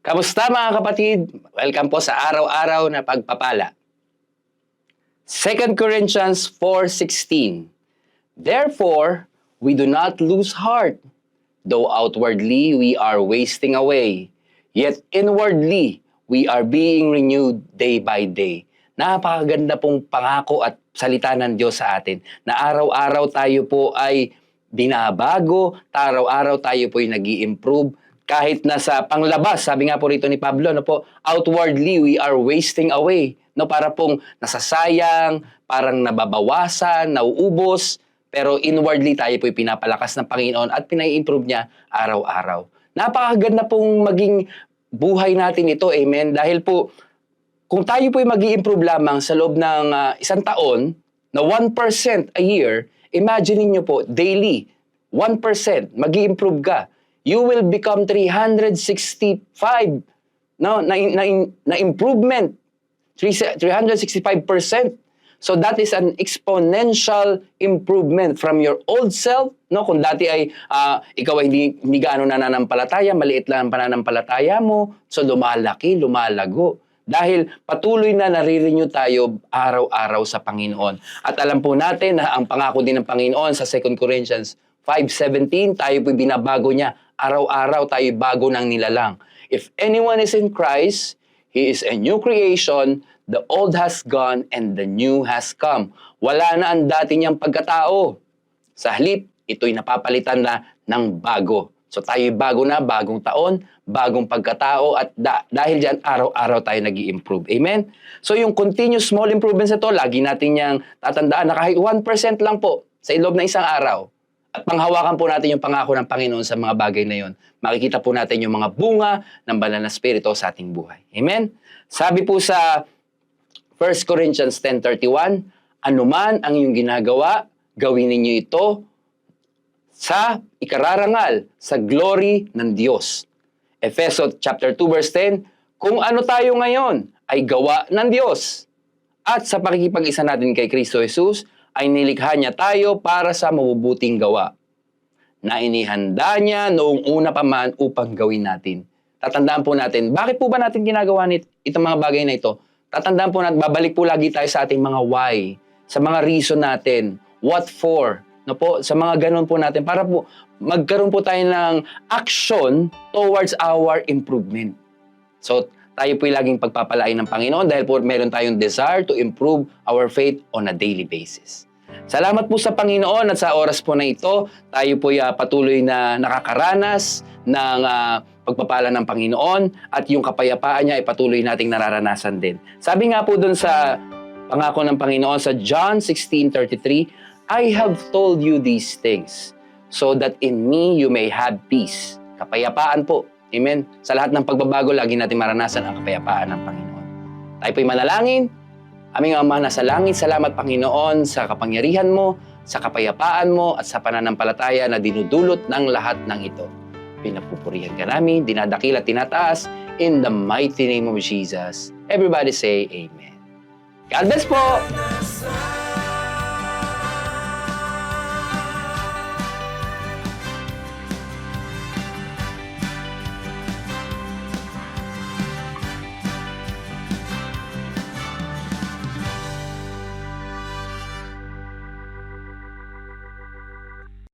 Kamusta mga kapatid? Welcome po sa araw-araw na pagpapala. 2 Corinthians 4:16. Therefore, we do not lose heart, though outwardly we are wasting away, yet inwardly we are being renewed day by day. Napakaganda pong pangako at salita ng Diyos sa atin na araw-araw tayo po ay binabago, araw-araw tayo po ay nag-i-improve. Kahit nasa panglabas, sabi nga po rito ni Pablo, no po, outwardly we are wasting away. No, para pong nasasayang, parang nababawasan, nauubos, pero inwardly tayo po'y pinapalakas ng Panginoon at pinai-improve niya araw-araw. Napakaganda pong maging buhay natin ito, amen? Dahil po, kung tayo po'y mag-i-improve lamang sa loob ng isang taon, na 1% a year, imagine niyo po, daily, 1%, mag-i-improve ka. You will become 365 na improvement, 365%. So that is an exponential improvement from your old self. No, kung dati ay ikaw ay hindi gaano nananampalataya, maliit lang ang pananampalataya mo, so lumalaki, lumalago. Dahil patuloy na nare-renew tayo araw-araw sa Panginoon. At alam po natin na ang pangako din ng Panginoon sa 2 Corinthians 5:17, tayo po'y binabago niya. Araw-araw tayo bago ng nilalang. If anyone is in Christ, he is a new creation, the old has gone and the new has come. Wala na ang dati niyang pagkatao. Sa halip, ito'y napapalitan na ng bago. So tayo'y bago na, bagong taon, bagong pagkatao, at dahil dyan, araw-araw tayo nag-i-improve. Amen? So yung continuous small improvements na ito, lagi natin niyang tatandaan na kahit 1% lang po sa loob ng isang araw, at panghawakan po natin yung pangako ng Panginoon sa mga bagay na yon, makikita po natin yung mga bunga ng banal na spirito sa ating buhay. Amen? Sabi po sa 1 Corinthians 10:31, anuman ang iyong ginagawa, gawin ninyo ito sa ikararangal, sa glory ng Diyos. Efeso chapter 2 verse 10, kung ano tayo ngayon ay gawa ng Diyos. At sa pakikipag-isa natin kay Kristo Jesus, ay nilikha niya tayo para sa mabubuting gawa na inihanda niya noong una pa man upang gawin natin. Tatandaan po natin, bakit po ba natin ginagawa itong mga bagay na ito? Tatandaan po natin, babalik po lagi tayo sa ating mga why, sa mga reason natin, what for, no po, sa mga ganun po natin, para po magkaroon po tayo ng action towards our improvement. So, tayo po'y laging pagpapalain ng Panginoon dahil po meron tayong desire to improve our faith on a daily basis. Salamat po sa Panginoon at sa oras po na ito, tayo po'y patuloy na nakakaranas ng pagpapala ng Panginoon at yung kapayapaan niya ay patuloy nating nararanasan din. Sabi nga po dun sa pangako ng Panginoon sa John 16:33, I have told you these things so that in me you may have peace. Kapayapaan po. Amen? Sa lahat ng pagbabago, lagi natin maranasan ang kapayapaan ng Panginoon. Tayo po'y manalangin. Aming Ama na sa langit, salamat Panginoon sa kapangyarihan mo, sa kapayapaan mo, at sa pananampalataya na dinudulot ng lahat ng ito. Pinapupurihan ka namin, dinadakil at tinataas, in the mighty name of Jesus. Everybody say Amen. God bless po!